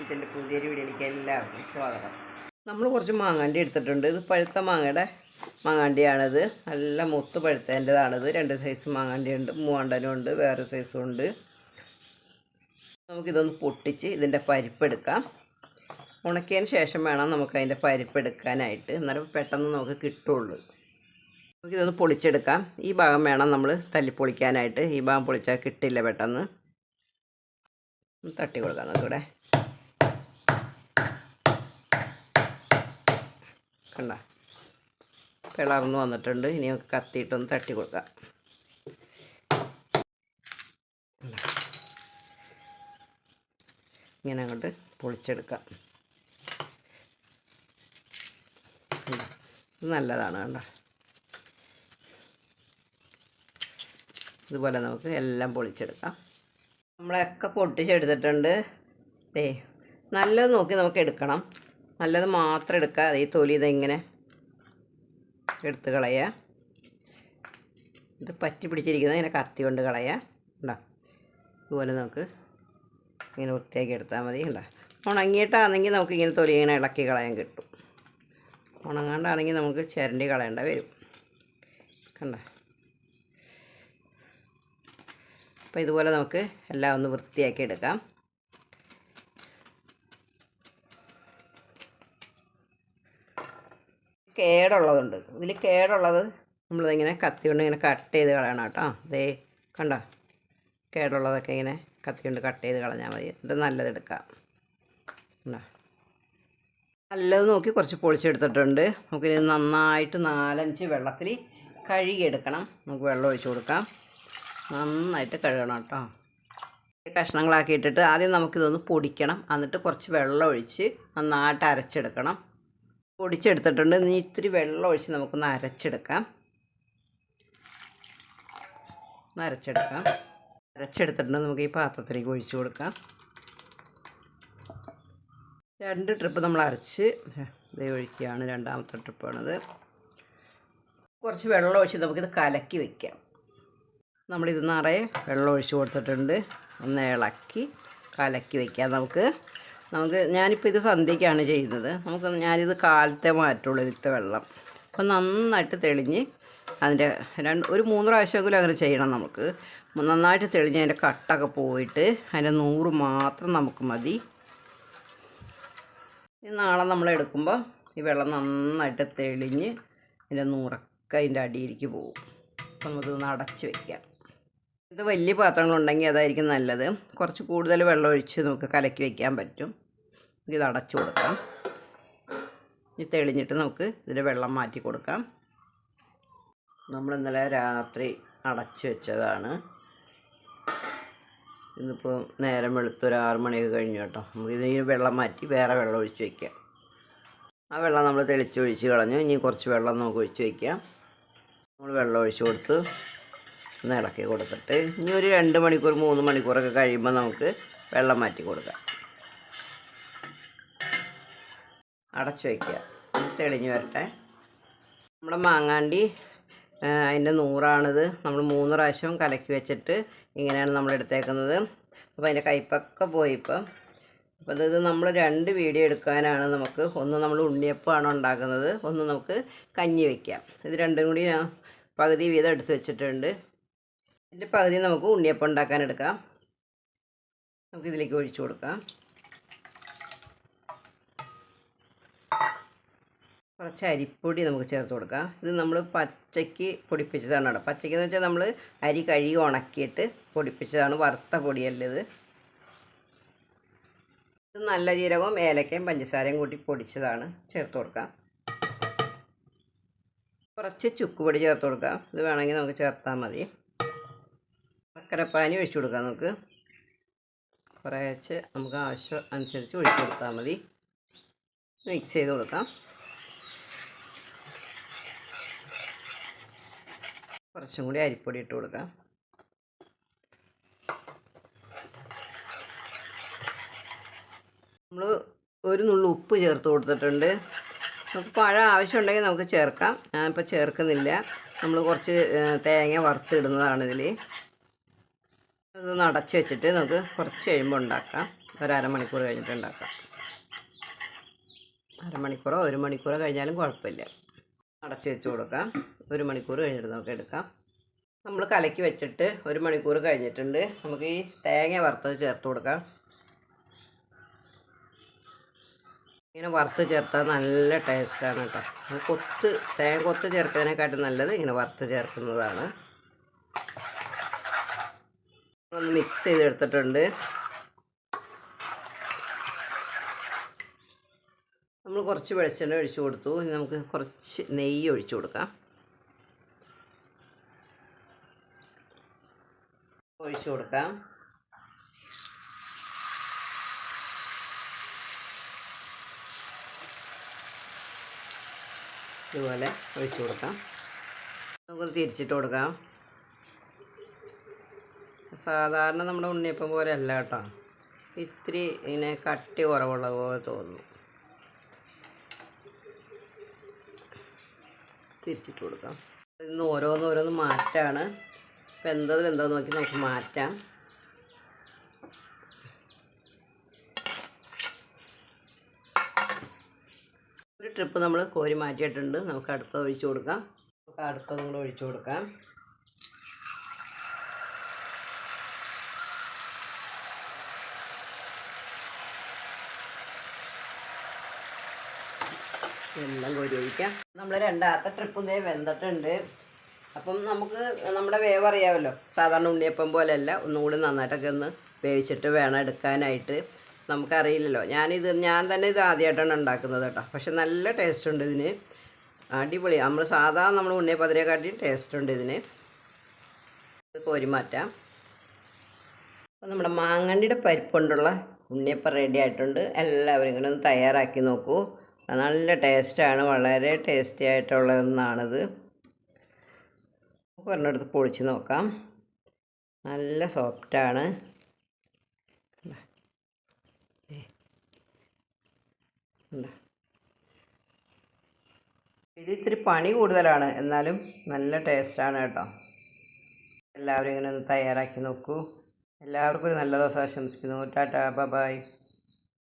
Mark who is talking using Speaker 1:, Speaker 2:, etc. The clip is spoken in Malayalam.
Speaker 1: ഇതിൻ്റെ പുതിയൊരു വീഡിയോയിലേക്ക് എല്ലാവർക്കും സ്വാഗതം. നമ്മൾ കുറച്ച് മാങ്ങാണ്ടി എടുത്തിട്ടുണ്ട്. ഇത് പഴുത്ത മാങ്ങയുടെ മാങ്ങാണ്ടിയാണിത്. നല്ല മുത്ത് പഴുത്തതിൻ്റെതാണിത്. 2 സൈസ് മാങ്ങാണ്ടി ഉണ്ട്, മൂവാണ്ടനും ഉണ്ട്, വേറെ സൈസും ഉണ്ട്. നമുക്കിതൊന്ന് പൊട്ടിച്ച് ഇതിൻ്റെ പരിപ്പെടുക്കാം. ഉണക്കിയതിന് ശേഷം വേണം നമുക്കതിൻ്റെ പരിപ്പെടുക്കാനായിട്ട്, എന്നാലും പെട്ടെന്ന് നമുക്ക് കിട്ടുള്ളൂ. നമുക്കിതൊന്ന് പൊളിച്ചെടുക്കാം. ഈ ഭാഗം വേണം നമ്മൾ തല്ലിപ്പൊളിക്കാനായിട്ട്. ഈ ഭാഗം പൊളിച്ചാൽ കിട്ടില്ല പെട്ടെന്ന്. തട്ടി കൊടുക്കാം നമുക്കിവിടെ. കണ്ട പിളർന്ന് വന്നിട്ടുണ്ട്. ഇനി നമുക്ക് കത്തിയിട്ടൊന്ന് തട്ടി കൊടുക്കാം. ഇങ്ങനെ അങ്ങോട്ട് പൊളിച്ചെടുക്കാം. ഇത് നല്ലതാണ്. കണ്ട ഇതുപോലെ നമുക്ക് എല്ലാം പൊളിച്ചെടുക്കാം. നമ്മളൊക്കെ പൊട്ടിച്ചെടുത്തിട്ടുണ്ട്. നല്ലത് നോക്കി നമുക്ക് എടുക്കണം. നല്ലത് മാത്രം എടുക്കുക. ഈ തൊലി ഇതെങ്ങനെ എടുത്ത് കളയുക. ഇത് പറ്റി പിടിച്ചിരിക്കുന്നത് ഇങ്ങനെ കത്തി കൊണ്ട് കളയുക. ഉണ്ടോ? ഇതുപോലെ നമുക്ക് ഇങ്ങനെ വൃത്തിയാക്കി എടുത്താൽ മതി. ഉണ്ടോ? ഉണങ്ങിയിട്ടാണെങ്കിൽ നമുക്ക് ഇങ്ങനെ തൊലി ഇങ്ങനെ ഇളക്കി കളയാൻ കിട്ടും. ഉണങ്ങാണ്ടാണെങ്കിൽ നമുക്ക് ചിരണ്ടി കളയേണ്ട വരും. കണ്ട അപ്പോൾ ഇതുപോലെ നമുക്ക് എല്ലാം ഒന്ന് വൃത്തിയാക്കി എടുക്കാം. കേടുള്ളതുണ്ട്. ഇതിൽ കേടുള്ളത് നമ്മളിതിങ്ങനെ കത്തി കൊണ്ട് ഇങ്ങനെ കട്ട് ചെയ്ത് കളയണം കേട്ടോ. അതേ കണ്ടോ, കേടുള്ളതൊക്കെ ഇങ്ങനെ കത്തി കൊണ്ട് കട്ട് ചെയ്ത് കളഞ്ഞാൽ മതി. എന്നിട്ട് നല്ലതെടുക്കാം. കണ്ടോ, നല്ലത് നോക്കി കുറച്ച് പൊളിച്ചെടുത്തിട്ടുണ്ട്. നമുക്കിത് നന്നായിട്ട് 4-5 വെള്ളത്തിൽ കഴുകിയെടുക്കണം. നമുക്ക് വെള്ളം ഒഴിച്ച് കൊടുക്കാം. നന്നായിട്ട് കഴുകണം കേട്ടോ. കഷ്ണങ്ങളാക്കിയിട്ടിട്ട് ആദ്യം നമുക്കിതൊന്ന് പൊടിക്കണം. എന്നിട്ട് കുറച്ച് വെള്ളം ഒഴിച്ച് നന്നായിട്ട് അരച്ചെടുക്കണം. പൊടിച്ചെടുത്തിട്ടുണ്ട്. ഇനി ഇത്തിരി വെള്ളം ഒഴിച്ച് നമുക്കൊന്ന് അരച്ചെടുക്കാം. അരച്ചെടുത്തിട്ടുണ്ട്. നമുക്ക് ഈ പാത്രത്തിലേക്ക് ഒഴിച്ച് കൊടുക്കാം. 2 ട്രിപ്പ് നമ്മൾ അരച്ച് ഒഴിക്കുകയാണ്. രണ്ടാമത്തെ ട്രിപ്പാണിത്. കുറച്ച് വെള്ളം ഒഴിച്ച് നമുക്കിത് കലക്കി വയ്ക്കാം. നമ്മളിത് നിറയെ വെള്ളം ഒഴിച്ച് കൊടുത്തിട്ടുണ്ട്. ഒന്ന് ഇളക്കി കലക്കി വയ്ക്കാം. നമുക്ക് ഞാനിപ്പോൾ ഇത് സന്ധ്യയ്ക്കാണ് ചെയ്യുന്നത്. ഞാനിത് കാലത്തെ മാറ്റുള്ളൂ ഇതിലത്തെ വെള്ളം. അപ്പോൾ നന്നായിട്ട് തെളിഞ്ഞ് അതിൻ്റെ ഒരു 3 പ്രാവശ്യമെങ്കിലും അങ്ങനെ ചെയ്യണം. നമുക്ക് നന്നായിട്ട് തെളിഞ്ഞ് അതിൻ്റെ കട്ടൊക്കെ പോയിട്ട് അതിൻ്റെ 100 മാത്രം നമുക്ക് മതി. നാളെ നമ്മൾ എടുക്കുമ്പോൾ ഈ വെള്ളം നന്നായിട്ട് തെളിഞ്ഞ് അതിൻ്റെ 100ഒക്കെ അതിൻ്റെ അടിയിലേക്ക് പോകും. അപ്പോൾ നമുക്കിതൊന്ന് അടച്ച് വയ്ക്കാം. ഇത് വലിയ പാത്രങ്ങളുണ്ടെങ്കിൽ അതായിരിക്കും നല്ലത്. കുറച്ച് കൂടുതൽ വെള്ളം ഒഴിച്ച് നമുക്ക് കലക്കി വയ്ക്കാൻ പറ്റും. ഇത് അടച്ചു കൊടുക്കാം. ഇത് തെളിഞ്ഞിട്ട് നമുക്ക് ഇതിൻ്റെ വെള്ളം മാറ്റി കൊടുക്കാം. നമ്മൾ ഇന്നലെ രാത്രി അടച്ചു വെച്ചതാണ്. ഇന്നിപ്പോൾ നേരം വെളുത്തൊരു 6 മണിയൊക്കെ കഴിഞ്ഞു കേട്ടോ. നമുക്കിത് ഈ വെള്ളം മാറ്റി വേറെ വെള്ളം ഒഴിച്ച് വയ്ക്കാം. ആ വെള്ളം നമ്മൾ തെളിച്ചൊഴിച്ച് കളഞ്ഞു. ഇനി കുറച്ച് വെള്ളം നമുക്ക് ഒഴിച്ച് വയ്ക്കാം. നമ്മൾ വെള്ളം ഒഴിച്ച് കൊടുത്ത് ഒന്ന് ഇളക്കി കൊടുത്തിട്ട് ഇനി ഒരു 2 മണിക്കൂർ 3 മണിക്കൂറൊക്കെ കഴിയുമ്പോൾ നമുക്ക് വെള്ളം മാറ്റി കൊടുക്കാം. അടച്ചു വയ്ക്കുക. തെളിഞ്ഞ് വരട്ടെ. നമ്മുടെ മാങ്ങാണ്ടി അതിൻ്റെ 100ആണിത്. നമ്മൾ 3 പ്രാവശ്യം കലക്കി വെച്ചിട്ട് ഇങ്ങനെയാണ് നമ്മൾ എടുത്തേക്കുന്നത്. അപ്പോൾ അതിൻ്റെ കയ്പ്പൊക്കെ പോയി ഇപ്പം. അപ്പോൾ ഇത് നമ്മൾ 2 വീഡിയോ എടുക്കാനാണ് നമുക്ക്. ഒന്ന് നമ്മൾ ഉണ്ണിയപ്പമാണ് ഉണ്ടാക്കുന്നത്, ഒന്ന് നമുക്ക് കഞ്ഞി വയ്ക്കാം. ഇത് രണ്ടും കൂടി ഞാൻ പകുതി വീതം എടുത്ത് വെച്ചിട്ടുണ്ട്. ഇതിൻ്റെ പകുതി നമുക്ക് ഉണ്ണിയപ്പം ഉണ്ടാക്കാൻ എടുക്കാം. നമുക്കിതിലേക്ക് ഒഴിച്ചു കൊടുക്കാം. കുറച്ച് അരിപ്പൊടി നമുക്ക് ചേർത്ത് കൊടുക്കാം. ഇത് നമ്മൾ പച്ചയ്ക്ക് പൊടിപ്പിച്ചതാണ് കേട്ടോ. പച്ചയ്ക്കെന്ന് വെച്ചാൽ നമ്മൾ അരി കഴുകി ഉണക്കിയിട്ട് പൊടിപ്പിച്ചതാണ്. വറുത്ത പൊടിയല്ല ഇത്. ഇത് നല്ല ജീരകവും ഏലക്കയും പഞ്ചസാരയും കൂട്ടി പൊടിച്ചതാണ്. ചേർത്ത് കൊടുക്കാം. കുറച്ച് ചുക്കുപൊടി ചേർത്ത് കൊടുക്കാം. ഇത് വേണമെങ്കിൽ നമുക്ക് ചേർത്താൽ മതി. ശർക്കരപ്പാനി ഒഴിച്ചു കൊടുക്കാം. നമുക്ക് കുറേശ്ശെ നമുക്ക് ആവശ്യം അനുസരിച്ച് ഒഴിച്ചു കൊടുത്താൽ മതി. മിക്സ് ചെയ്ത് കൊടുക്കാം. കുറച്ചും കൂടി അരിപ്പൊടി ഇട്ട് കൊടുക്കാം. നമ്മൾ ഒരു നുള്ളു ഉപ്പ് ചേർത്ത് കൊടുത്തിട്ടുണ്ട്. നമുക്ക് പഴം ആവശ്യമുണ്ടെങ്കിൽ നമുക്ക് ചേർക്കാം. ഞാനിപ്പോൾ ചേർക്കുന്നില്ല. നമ്മൾ കുറച്ച് തേങ്ങ വറുത്തിടുന്നതാണ് ഇതിൽ. അതൊന്ന് അടച്ച് വെച്ചിട്ട് നമുക്ക് കുറച്ച് കഴിയുമ്പോൾ ഉണ്ടാക്കാം. ഒരു അരമണിക്കൂർ കഴിഞ്ഞിട്ട് ഉണ്ടാക്കാം. അരമണിക്കൂറോ 1 മണിക്കൂറോ കഴിഞ്ഞാലും കുഴപ്പമില്ല. അടച്ച് വെച്ച് കൊടുക്കാം. 1 മണിക്കൂർ കഴിഞ്ഞിട്ട് നമുക്ക് എടുക്കാം. നമ്മൾ കലക്കി വെച്ചിട്ട് 1 മണിക്കൂർ കഴിഞ്ഞിട്ടുണ്ട്. നമുക്ക് ഈ തേങ്ങ വറുത്തത് ചേർത്ത് കൊടുക്കാം. ഇങ്ങനെ വറുത്ത് ചേർത്താൽ നല്ല ടേസ്റ്റാണ് കേട്ടോ. തേങ്ങ കൊത്ത് ചേർക്കുന്നതിനെക്കാട്ടും നല്ലത് ഇങ്ങനെ വറുത്ത് ചേർക്കുന്നതാണ്. ഒന്ന് മിക്സ് ചെയ്തെടുത്തിട്ടുണ്ട്. നമ്മൾ കുറച്ച് വെളിച്ചെണ്ണ ഒഴിച്ചു കൊടുത്തു. ഇനി നമുക്ക് കുറച്ച് നെയ്യ് ഒഴിച്ചു കൊടുക്കാം. ഇതുപോലെ ഒഴിച്ചു കൊടുക്കാം. നമുക്കൊന്ന് തിരിച്ചിട്ട് കൊടുക്കാം. സാധാരണ നമ്മുടെ ഉണ്ണിയപ്പം പോലെ അല്ല കേട്ടോ, ഇത്തിരി ഇങ്ങനെ കട്ടി കുറവുള്ള പോലെ തോന്നുന്നു. തിരിച്ചിട്ട് കൊടുക്കാം. ഇന്ന് ഓരോന്ന് മാറ്റാണ്. വെന്തത് നോക്കി നമുക്ക് മാറ്റാം. ഒരു ട്രിപ്പ് നമ്മൾ കോരി മാറ്റിയിട്ടുണ്ട്. നമുക്ക് അടുത്തത് ഒഴിച്ചു കൊടുക്കാം. അടുത്തതും കൂടെ ഒഴിച്ചു കൊടുക്കാം. എല്ലാം കോരി ഒഴിക്കാം. നമ്മൾ രണ്ടാമത്തെ ട്രിപ്പ് ഇതേ വെന്തിട്ടുണ്ട്. അപ്പം നമുക്ക് നമ്മുടെ വേവ് അറിയാമല്ലോ. സാധാരണ ഉണ്ണിയപ്പം പോലെയല്ല, ഒന്നും കൂടി നന്നായിട്ടൊക്കെ ഒന്ന് വേവിച്ചിട്ട് വേണം എടുക്കാനായിട്ട്. നമുക്കറിയില്ലല്ലോ. ഞാൻ തന്നെ ഇത് ആദ്യമായിട്ടാണ് ഉണ്ടാക്കുന്നത് കേട്ടോ. പക്ഷെ നല്ല ടേസ്റ്റ് ഉണ്ട് ഇതിന്. അടിപൊളി. നമ്മൾ ഉണ്ണിയപ്പത്തിനെക്കാട്ടിയും ടേസ്റ്റ് ഉണ്ട് ഇതിന്. കോരി മാറ്റാം. അപ്പം നമ്മുടെ മാങ്ങണ്ടിയുടെ പരിപ്പ് കൊണ്ടുള്ള ഉണ്ണിയപ്പം റെഡി ആയിട്ടുണ്ട്. എല്ലാവരും ഇങ്ങനെ ഒന്ന് തയ്യാറാക്കി നോക്കൂ. നല്ല ടേസ്റ്റാണ്. വളരെ ടേസ്റ്റി ആയിട്ടുള്ള ഒന്നാണിത്. നമുക്ക് ഒരെണ്ണെടുത്ത് പൊളിച്ച് നോക്കാം. നല്ല സോഫ്റ്റാണ്. ഇത് ഇത്തിരി പണി കൂടുതലാണ്, എന്നാലും നല്ല ടേസ്റ്റാണ് കേട്ടോ. എല്ലാവരും ഇങ്ങനെ ഒന്ന് തയ്യാറാക്കി നോക്കൂ. എല്ലാവർക്കും ഒരു നല്ല ദിവസം ആശംസിക്കുന്നു. ടാറ്റാ, ബൈ.